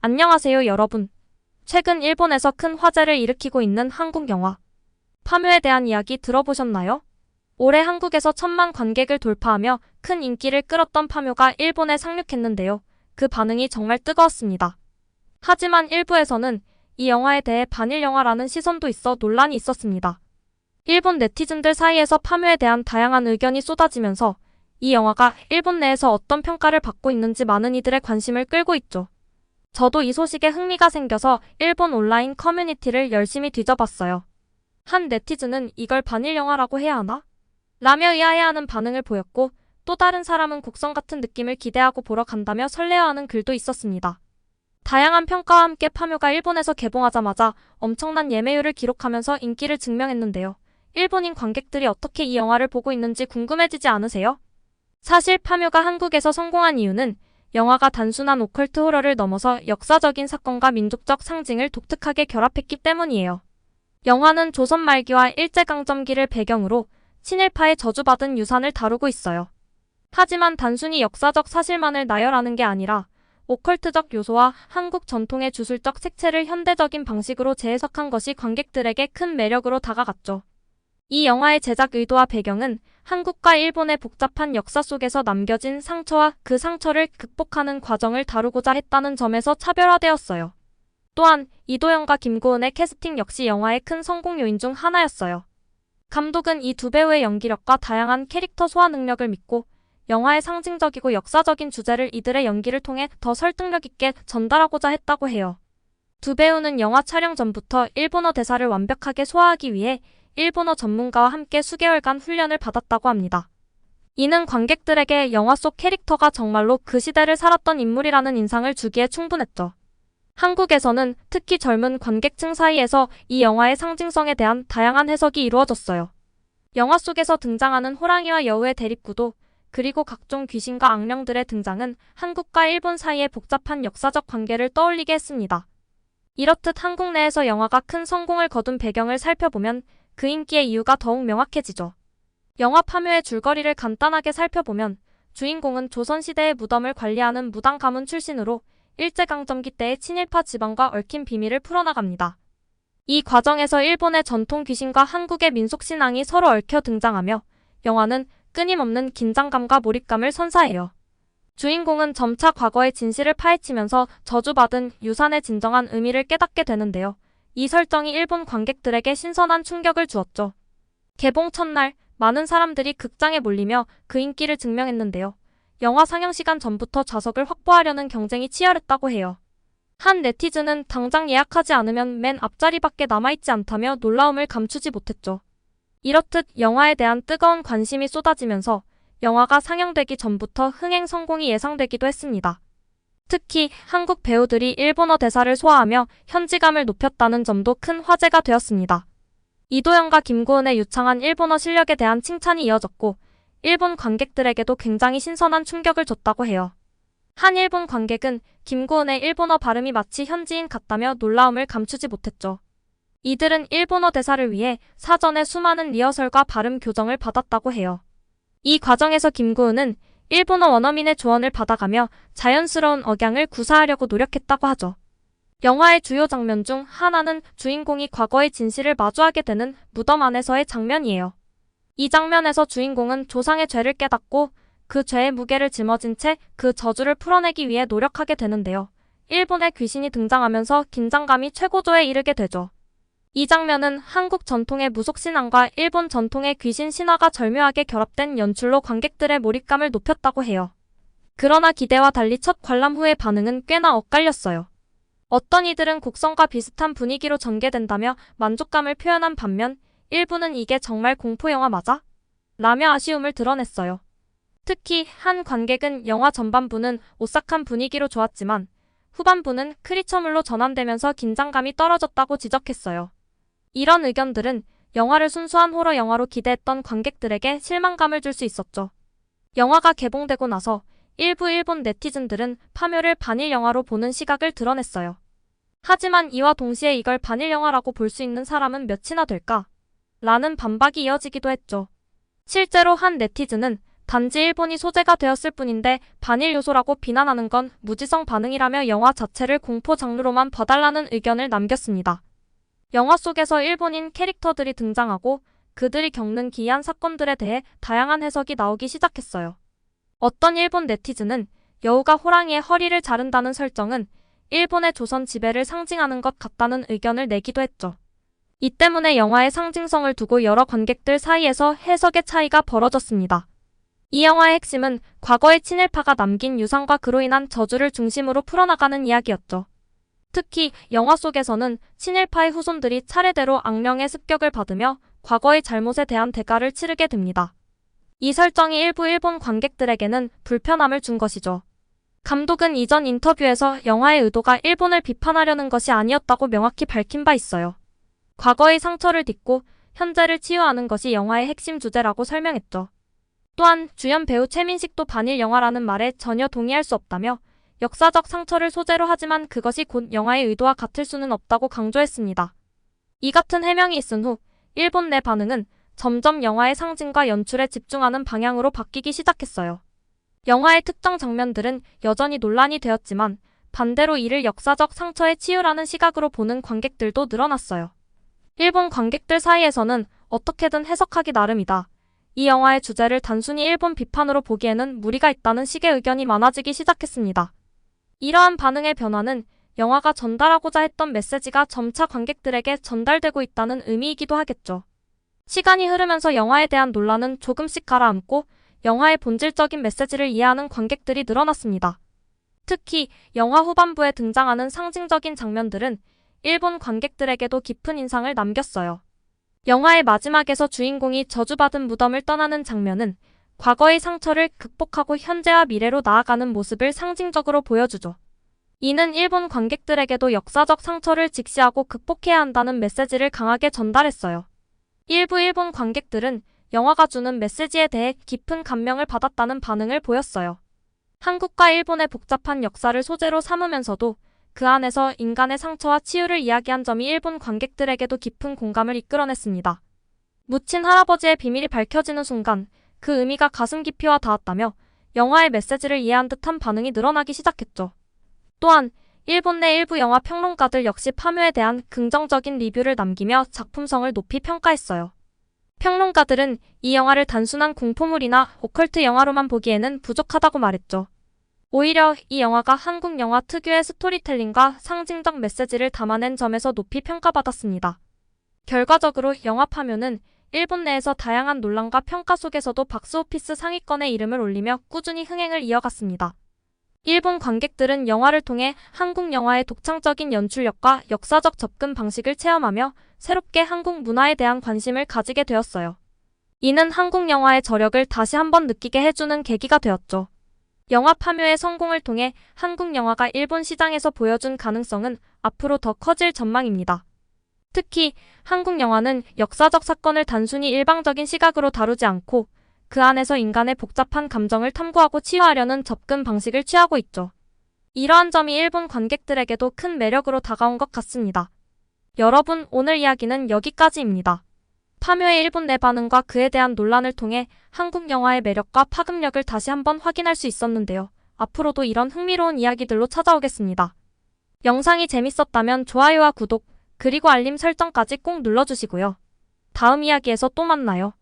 안녕하세요, 여러분. 최근 일본에서 큰 화제를 일으키고 있는 한국 영화 파묘에 대한 이야기 들어보셨나요? 올해 한국에서 1,000만 관객을 돌파하며 큰 인기를 끌었던 파묘가 일본에 상륙했는데요. 그 반응이 정말 뜨거웠습니다. 하지만 일부에서는 이 영화에 대해 반일 영화라는 시선도 있어 논란이 있었습니다. 일본 네티즌들 사이에서 파묘에 대한 다양한 의견이 쏟아지면서 이 영화가 일본 내에서 어떤 평가를 받고 있는지 많은 이들의 관심을 끌고 있죠. 저도 이 소식에 흥미가 생겨서 일본 온라인 커뮤니티를 열심히 뒤져봤어요. 한 네티즌은 이걸 반일 영화라고 해야 하나? 라며 의아해하는 반응을 보였고, 또 다른 사람은 곡성 같은 느낌을 기대하고 보러 간다며 설레어하는 글도 있었습니다. 다양한 평가와 함께 파묘가 일본에서 개봉하자마자 엄청난 예매율을 기록하면서 인기를 증명했는데요. 일본인 관객들이 어떻게 이 영화를 보고 있는지 궁금해지지 않으세요? 사실 파묘가 한국에서 성공한 이유는 영화가 단순한 오컬트 호러를 넘어서 역사적인 사건과 민족적 상징을 독특하게 결합했기 때문이에요. 영화는 조선 말기와 일제강점기를 배경으로 친일파에 저주받은 유산을 다루고 있어요. 하지만 단순히 역사적 사실만을 나열하는 게 아니라 오컬트적 요소와 한국 전통의 주술적 색채를 현대적인 방식으로 재해석한 것이 관객들에게 큰 매력으로 다가갔죠. 이 영화의 제작 의도와 배경은 한국과 일본의 복잡한 역사 속에서 남겨진 상처와 그 상처를 극복하는 과정을 다루고자 했다는 점에서 차별화되었어요. 또한 이도영과 김고은의 캐스팅 역시 영화의 큰 성공 요인 중 하나였어요. 감독은 이 두 배우의 연기력과 다양한 캐릭터 소화 능력을 믿고 영화의 상징적이고 역사적인 주제를 이들의 연기를 통해 더 설득력 있게 전달하고자 했다고 해요. 두 배우는 영화 촬영 전부터 일본어 대사를 완벽하게 소화하기 위해 일본어 전문가와 함께 수개월간 훈련을 받았다고 합니다. 이는 관객들에게 영화 속 캐릭터가 정말로 그 시대를 살았던 인물이라는 인상을 주기에 충분했죠. 한국에서는 특히 젊은 관객층 사이에서 이 영화의 상징성에 대한 다양한 해석이 이루어졌어요. 영화 속에서 등장하는 호랑이와 여우의 대립구도, 그리고 각종 귀신과 악령들의 등장은 한국과 일본 사이의 복잡한 역사적 관계를 떠올리게 했습니다. 이렇듯 한국 내에서 영화가 큰 성공을 거둔 배경을 살펴보면 그 인기의 이유가 더욱 명확해지죠. 영화 파묘의 줄거리를 간단하게 살펴보면 주인공은 조선시대의 무덤을 관리하는 무당 가문 출신으로 일제강점기 때의 친일파 지방과 얽힌 비밀을 풀어나갑니다. 이 과정에서 일본의 전통 귀신과 한국의 민속신앙이 서로 얽혀 등장하며 영화는 끊임없는 긴장감과 몰입감을 선사해요. 주인공은 점차 과거의 진실을 파헤치면서 저주받은 유산의 진정한 의미를 깨닫게 되는데요. 이 설정이 일본 관객들에게 신선한 충격을 주었죠. 개봉 첫날 많은 사람들이 극장에 몰리며 그 인기를 증명했는데요. 영화 상영 시간 전부터 좌석을 확보하려는 경쟁이 치열했다고 해요. 한 네티즌은 당장 예약하지 않으면 맨 앞자리밖에 남아있지 않다며 놀라움을 감추지 못했죠. 이렇듯 영화에 대한 뜨거운 관심이 쏟아지면서 영화가 상영되기 전부터 흥행 성공이 예상되기도 했습니다. 특히 한국 배우들이 일본어 대사를 소화하며 현지감을 높였다는 점도 큰 화제가 되었습니다. 이도영과 김고은의 유창한 일본어 실력에 대한 칭찬이 이어졌고 일본 관객들에게도 굉장히 신선한 충격을 줬다고 해요. 한 일본 관객은 김고은의 일본어 발음이 마치 현지인 같다며 놀라움을 감추지 못했죠. 이들은 일본어 대사를 위해 사전에 수많은 리허설과 발음 교정을 받았다고 해요. 이 과정에서 김고은은 일본어 원어민의 조언을 받아가며 자연스러운 억양을 구사하려고 노력했다고 하죠. 영화의 주요 장면 중 하나는 주인공이 과거의 진실을 마주하게 되는 무덤 안에서의 장면이에요. 이 장면에서 주인공은 조상의 죄를 깨닫고 그 죄의 무게를 짊어진 채 그 저주를 풀어내기 위해 노력하게 되는데요. 일본의 귀신이 등장하면서 긴장감이 최고조에 이르게 되죠. 이 장면은 한국 전통의 무속신앙과 일본 전통의 귀신 신화가 절묘하게 결합된 연출로 관객들의 몰입감을 높였다고 해요. 그러나 기대와 달리 첫 관람 후의 반응은 꽤나 엇갈렸어요. 어떤 이들은 곡성과 비슷한 분위기로 전개된다며 만족감을 표현한 반면 일부는 이게 정말 공포영화 맞아? 라며 아쉬움을 드러냈어요. 특히 한 관객은 영화 전반부는 오싹한 분위기로 좋았지만 후반부는 크리처물로 전환되면서 긴장감이 떨어졌다고 지적했어요. 이런 의견들은 영화를 순수한 호러 영화로 기대했던 관객들에게 실망감을 줄 수 있었죠. 영화가 개봉되고 나서 일부 일본 네티즌들은 파묘를 반일 영화로 보는 시각을 드러냈어요. 하지만 이와 동시에 이걸 반일 영화라고 볼 수 있는 사람은 몇이나 될까? 라는 반박이 이어지기도 했죠. 실제로 한 네티즌은 단지 일본이 소재가 되었을 뿐인데 반일 요소라고 비난하는 건 무지성 반응이라며 영화 자체를 공포 장르로만 봐달라는 의견을 남겼습니다. 영화 속에서 일본인 캐릭터들이 등장하고 그들이 겪는 기이한 사건들에 대해 다양한 해석이 나오기 시작했어요. 어떤 일본 네티즌은 여우가 호랑이의 허리를 자른다는 설정은 일본의 조선 지배를 상징하는 것 같다는 의견을 내기도 했죠. 이 때문에 영화의 상징성을 두고 여러 관객들 사이에서 해석의 차이가 벌어졌습니다. 이 영화의 핵심은 과거의 친일파가 남긴 유산과 그로 인한 저주를 중심으로 풀어나가는 이야기였죠. 특히 영화 속에서는 친일파의 후손들이 차례대로 악령의 습격을 받으며 과거의 잘못에 대한 대가를 치르게 됩니다. 이 설정이 일부 일본 관객들에게는 불편함을 준 것이죠. 감독은 이전 인터뷰에서 영화의 의도가 일본을 비판하려는 것이 아니었다고 명확히 밝힌 바 있어요. 과거의 상처를 딛고 현재를 치유하는 것이 영화의 핵심 주제라고 설명했죠. 또한 주연 배우 최민식도 반일 영화라는 말에 전혀 동의할 수 없다며 역사적 상처를 소재로 하지만 그것이 곧 영화의 의도와 같을 수는 없다고 강조했습니다. 이 같은 해명이 있은 후 일본 내 반응은 점점 영화의 상징과 연출에 집중하는 방향으로 바뀌기 시작했어요. 영화의 특정 장면들은 여전히 논란이 되었지만 반대로 이를 역사적 상처의 치유라는 시각으로 보는 관객들도 늘어났어요. 일본 관객들 사이에서는 어떻게든 해석하기 나름이다. 이 영화의 주제를 단순히 일본 비판으로 보기에는 무리가 있다는 식의 의견이 많아지기 시작했습니다. 이러한 반응의 변화는 영화가 전달하고자 했던 메시지가 점차 관객들에게 전달되고 있다는 의미이기도 하겠죠. 시간이 흐르면서 영화에 대한 논란은 조금씩 가라앉고 영화의 본질적인 메시지를 이해하는 관객들이 늘어났습니다. 특히 영화 후반부에 등장하는 상징적인 장면들은 일본 관객들에게도 깊은 인상을 남겼어요. 영화의 마지막에서 주인공이 저주받은 무덤을 떠나는 장면은 과거의 상처를 극복하고 현재와 미래로 나아가는 모습을 상징적으로 보여주죠. 이는 일본 관객들에게도 역사적 상처를 직시하고 극복해야 한다는 메시지를 강하게 전달했어요. 일부 일본 관객들은 영화가 주는 메시지에 대해 깊은 감명을 받았다는 반응을 보였어요. 한국과 일본의 복잡한 역사를 소재로 삼으면서도 그 안에서 인간의 상처와 치유를 이야기한 점이 일본 관객들에게도 깊은 공감을 이끌어냈습니다. 묻힌 할아버지의 비밀이 밝혀지는 순간 그 의미가 가슴 깊이 와 닿았다며 영화의 메시지를 이해한 듯한 반응이 늘어나기 시작했죠. 또한 일본 내 일부 영화 평론가들 역시 파묘에 대한 긍정적인 리뷰를 남기며 작품성을 높이 평가했어요. 평론가들은 이 영화를 단순한 공포물이나 오컬트 영화로만 보기에는 부족하다고 말했죠. 오히려 이 영화가 한국 영화 특유의 스토리텔링과 상징적 메시지를 담아낸 점에서 높이 평가받았습니다. 결과적으로 영화 파묘는 일본 내에서 다양한 논란과 평가 속에서도 박스오피스 상위권에 이름을 올리며 꾸준히 흥행을 이어갔습니다. 일본 관객들은 영화를 통해 한국 영화의 독창적인 연출력과 역사적 접근 방식을 체험하며 새롭게 한국 문화에 대한 관심을 가지게 되었어요. 이는 한국 영화의 저력을 다시 한번 느끼게 해주는 계기가 되었죠. 영화 파묘의 성공을 통해 한국 영화가 일본 시장에서 보여준 가능성은 앞으로 더 커질 전망입니다. 특히 한국 영화는 역사적 사건을 단순히 일방적인 시각으로 다루지 않고 그 안에서 인간의 복잡한 감정을 탐구하고 치유하려는 접근 방식을 취하고 있죠. 이러한 점이 일본 관객들에게도 큰 매력으로 다가온 것 같습니다. 여러분, 오늘 이야기는 여기까지입니다. 파묘의 일본 내 반응과 그에 대한 논란을 통해 한국 영화의 매력과 파급력을 다시 한번 확인할 수 있었는데요. 앞으로도 이런 흥미로운 이야기들로 찾아오겠습니다. 영상이 재밌었다면 좋아요와 구독, 그리고 알림 설정까지 꼭 눌러주시고요. 다음 이야기에서 또 만나요.